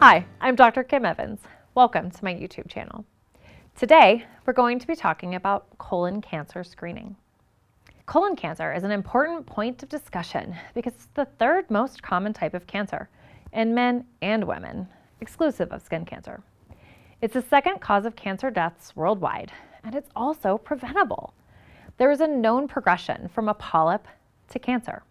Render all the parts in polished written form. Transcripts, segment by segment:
Hi, I'm Dr. Kim Evans. Welcome to my YouTube channel. Today, we're going to be talking about colon cancer screening. Colon cancer is an important point of discussion because it's the third most common type of cancer in men and women, exclusive of skin cancer. It's the second cause of cancer deaths worldwide, and it's also preventable. There is a known progression from a polyp to cancer.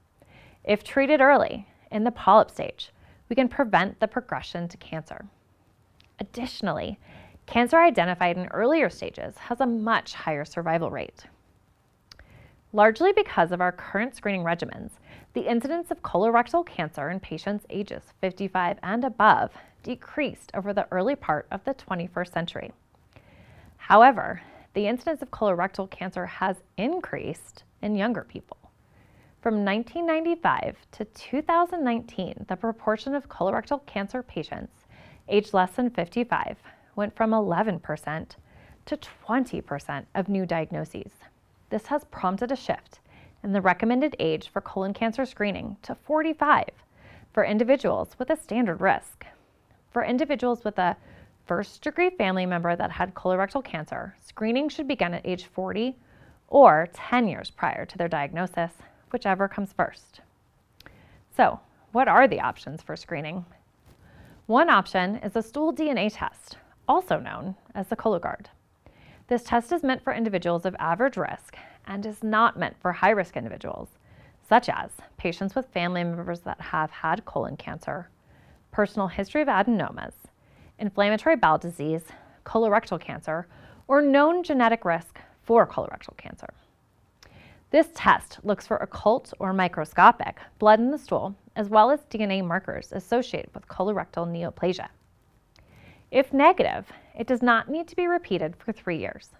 If treated early, in the polyp stage, we can prevent the progression to cancer. Additionally, cancer identified in earlier stages has a much higher survival rate. Largely because of our current screening regimens, the incidence of colorectal cancer in patients ages 55 and above decreased over the early part of the 21st century. However, the incidence of colorectal cancer has increased in younger people. From 1995 to 2019, the proportion of colorectal cancer patients aged less than 55 went from 11% to 20% of new diagnoses. This has prompted a shift in the recommended age for colon cancer screening to 45 for individuals with a standard risk. For individuals with a first-degree family member that had colorectal cancer, screening should begin at age 40 or 10 years prior to their diagnosis, whichever comes first. So, what are the options for screening? One option is a stool DNA test, also known as the Cologuard. This test is meant for individuals of average risk and is not meant for high-risk individuals, such as patients with family members that have had colon cancer, personal history of adenomas, inflammatory bowel disease, colorectal cancer, or known genetic risk for colorectal cancer. This test looks for occult or microscopic blood in the stool, as well as DNA markers associated with colorectal neoplasia. If negative, it does not need to be repeated for 3 years.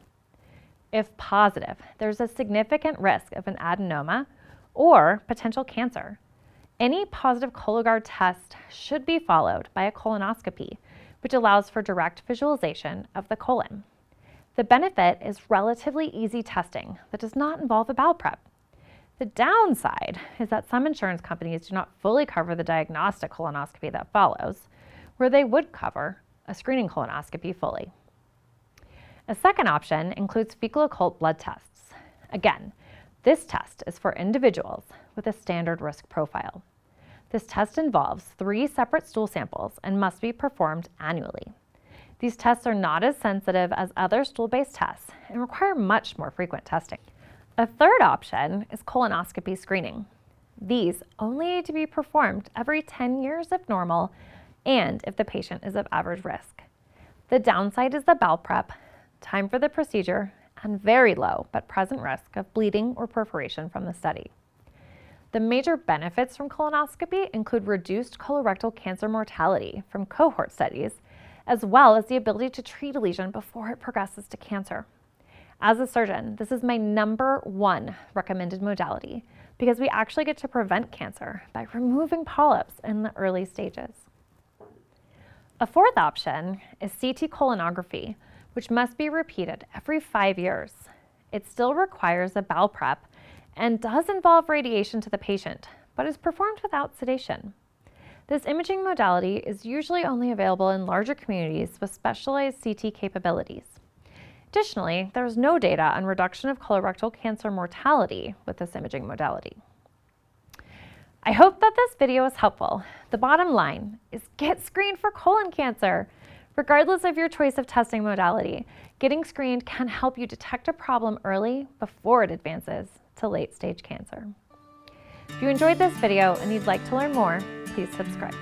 If positive, there's a significant risk of an adenoma or potential cancer. Any positive Cologuard test should be followed by a colonoscopy, which allows for direct visualization of the colon. The benefit is relatively easy testing that does not involve a bowel prep. The downside is that some insurance companies do not fully cover the diagnostic colonoscopy that follows, where they would cover a screening colonoscopy fully. A second option includes fecal occult blood tests. Again, this test is for individuals with a standard risk profile. This test involves 3 separate stool samples and must be performed annually. These tests are not as sensitive as other stool-based tests and require much more frequent testing. A third option is colonoscopy screening. These only need to be performed every 10 years if normal and if the patient is of average risk. The downside is the bowel prep, time for the procedure, and very low but present risk of bleeding or perforation from the study. The major benefits from colonoscopy include reduced colorectal cancer mortality from cohort studies, as well as the ability to treat a lesion before it progresses to cancer. As a surgeon, this is my #1 recommended modality because we actually get to prevent cancer by removing polyps in the early stages. A fourth option is CT colonography, which must be repeated every 5 years. It still requires a bowel prep and does involve radiation to the patient, but is performed without sedation. This imaging modality is usually only available in larger communities with specialized CT capabilities. Additionally, there is no data on reduction of colorectal cancer mortality with this imaging modality. I hope that this video is helpful. The bottom line is get screened for colon cancer. Regardless of your choice of testing modality, getting screened can help you detect a problem early before it advances to late-stage cancer. If you enjoyed this video and you'd like to learn more, please subscribe.